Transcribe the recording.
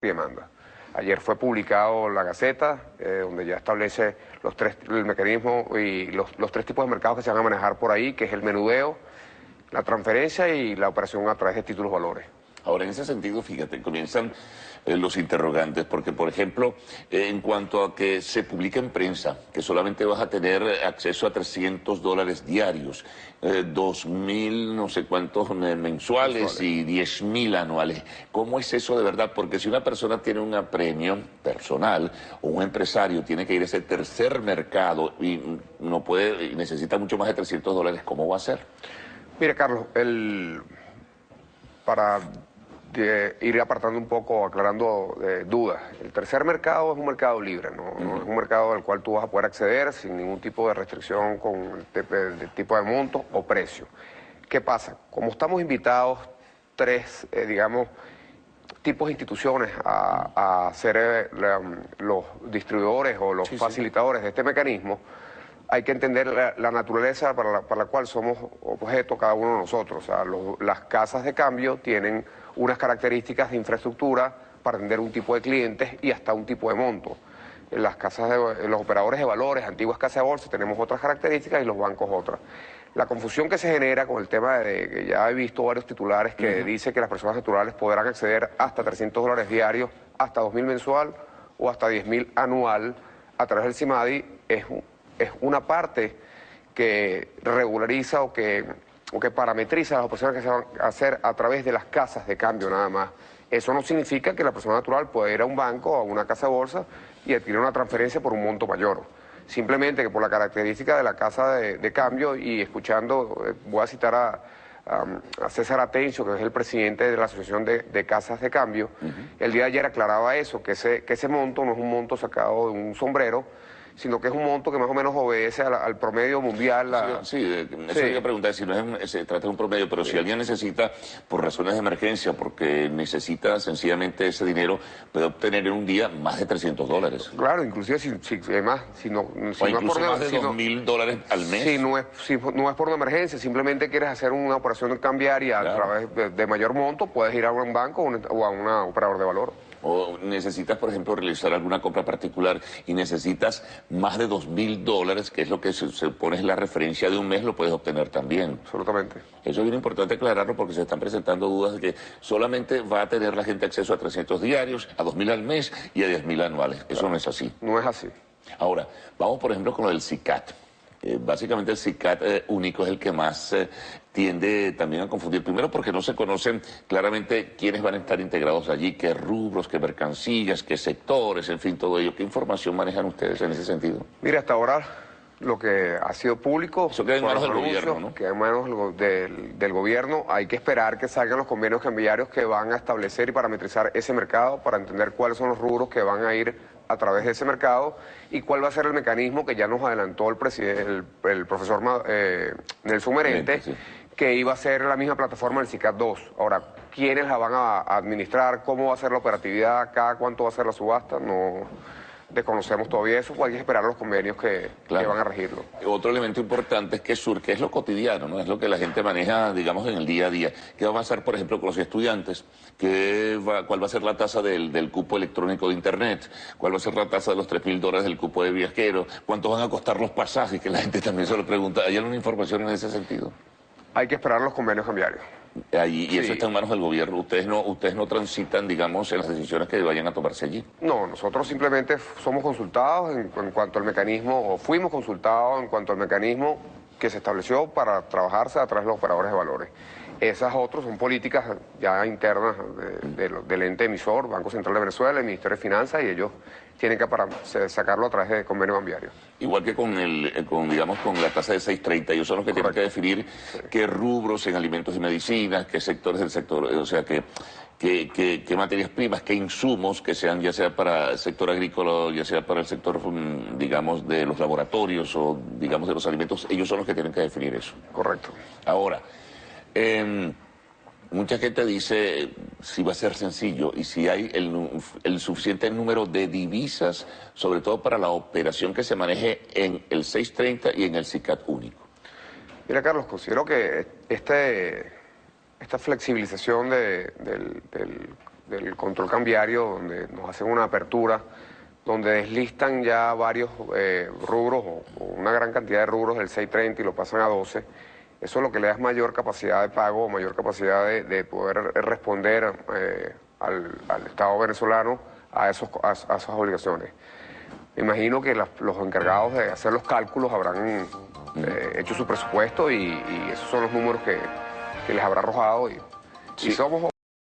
y demanda. Ayer fue publicado la Gaceta, donde ya establece el mecanismo y los tres tipos de mercados que se van a manejar por ahí, que es el menudeo, la transferencia y la operación a través de títulos valores. Ahora, en ese sentido, fíjate, comienzan los interrogantes, porque, por ejemplo, en cuanto a que se publica en prensa, que solamente vas a tener acceso a $300 diarios, 2.000 no sé cuántos mensuales y 10.000 anuales. ¿Cómo es eso de verdad? Porque si una persona tiene un apremio personal o un empresario tiene que ir a ese tercer mercado y no puede, y necesita mucho más de $300, ¿cómo va a ser? Mire, Carlos, para ir apartando un poco, aclarando dudas. El tercer mercado es un mercado libre, no es un mercado al cual tú vas a poder acceder sin ningún tipo de restricción con el tipo de monto o precio. ¿Qué pasa? Como estamos invitados tres, digamos, tipos de instituciones a ser los distribuidores o los facilitadores de este mecanismo, hay que entender la naturaleza para la cual somos objeto cada uno de nosotros. O sea, las casas de cambio tienen unas características de infraestructura para atender un tipo de clientes y hasta un tipo de monto. En las casas los operadores de valores, antiguas casas de bolsa, tenemos otras características y los bancos otras. La confusión que se genera con el tema de que ya he visto varios titulares que dice que las personas naturales podrán acceder hasta $300 diarios, hasta 2.000 mensual o hasta 10.000 anual a través del CIMADI, es una parte que regulariza o que parametriza las operaciones que se van a hacer a través de las casas de cambio nada más. Eso no significa que la persona natural pueda ir a un banco o a una casa de bolsa y adquirir una transferencia por un monto mayor. Simplemente que por la característica de la casa de cambio y escuchando, voy a citar a César Atencio, que es el presidente de la Asociación de Casas de Cambio, el día de ayer aclaraba eso, que ese monto no es un monto sacado de un sombrero, sino que es un monto que más o menos obedece al promedio mundial. Eso iba a preguntar, si no se trata de un promedio, pero si alguien necesita, por razones de emergencia, porque necesita sencillamente ese dinero, puede obtener en un día más de $300. Claro, inclusive si no es por más de $2.000 al mes. Si no es por una emergencia, simplemente quieres hacer una operación cambiaria a través de mayor monto, puedes ir a un banco o a un operador de valor. O necesitas, por ejemplo, realizar alguna compra particular y necesitas más de $2.000, que es lo que se supone es la referencia de un mes, lo puedes obtener también. Absolutamente. Eso es bien importante aclararlo porque se están presentando dudas de que solamente va a tener la gente acceso a 300 diarios, a 2.000 al mes y a 10.000 anuales. Eso no es así. No es así. Ahora, vamos por ejemplo con lo del SICAT. Básicamente el SICAT único es el que más tiende también a confundir. Primero porque no se conocen claramente quiénes van a estar integrados allí, qué rubros, qué mercancías, qué sectores, en fin, todo ello. ¿Qué información manejan ustedes en ese sentido? Mira, hasta ahora lo que ha sido público... Eso queda en manos del gobierno, ¿no? Queda en manos del gobierno. Hay que esperar que salgan los convenios cambiarios que van a establecer y parametrizar ese mercado para entender cuáles son los rubros que van a ir a través de ese mercado y cuál va a ser el mecanismo que ya nos adelantó el profesor Nelson Merente, que iba a ser la misma plataforma del SICAT 2. Ahora, ¿quiénes la van a administrar? ¿Cómo va a ser la operatividad? ¿Cada cuánto va a ser la subasta? No desconocemos todavía eso, hay que esperar los convenios que van a regirlo. Otro elemento importante es que surge, es lo cotidiano, ¿no? Es lo que la gente maneja, digamos, en el día a día. ¿Qué va a pasar, por ejemplo, con los estudiantes? ¿Cuál va a ser la tasa del cupo electrónico de Internet? ¿Cuál va a ser la tasa de los $3.000 del cupo de viajero? ¿Cuánto van a costar los pasajes? Que la gente también se lo pregunta. ¿Hay alguna información en ese sentido? Hay que esperar los convenios cambiarios. Y eso está en manos del gobierno. Ustedes no transitan, digamos, en las decisiones que vayan a tomarse allí. No, nosotros simplemente somos consultados en cuanto al mecanismo, o fuimos consultados en cuanto al mecanismo que se estableció para trabajarse a través de los operadores de valores. Esas otras son políticas ya internas del ente emisor, Banco Central de Venezuela, el Ministerio de Finanzas, y ellos tienen que sacarlo a través de convenio cambiario. Igual que con la tasa de 6.30, ellos son los que tienen que definir qué rubros en alimentos y medicinas, qué sectores del sector, o sea, qué materias primas, qué insumos, que sean ya sea para el sector agrícola, ya sea para el sector, digamos, de los laboratorios o, digamos, de los alimentos, ellos son los que tienen que definir eso. Correcto. Ahora, mucha gente dice si va a ser sencillo y si hay el suficiente número de divisas, sobre todo para la operación que se maneje en el 630 y en el SICAT único. Mira, Carlos, considero que esta flexibilización del del control cambiario, donde nos hacen una apertura, donde deslistan ya varios rubros, o una gran cantidad de rubros del 630 y lo pasan a 12. Eso es lo que le da mayor capacidad de pago, mayor capacidad de poder responder al Estado venezolano a esas obligaciones. Me imagino que los encargados de hacer los cálculos habrán hecho su presupuesto y esos son los números que les habrá arrojado. Y somos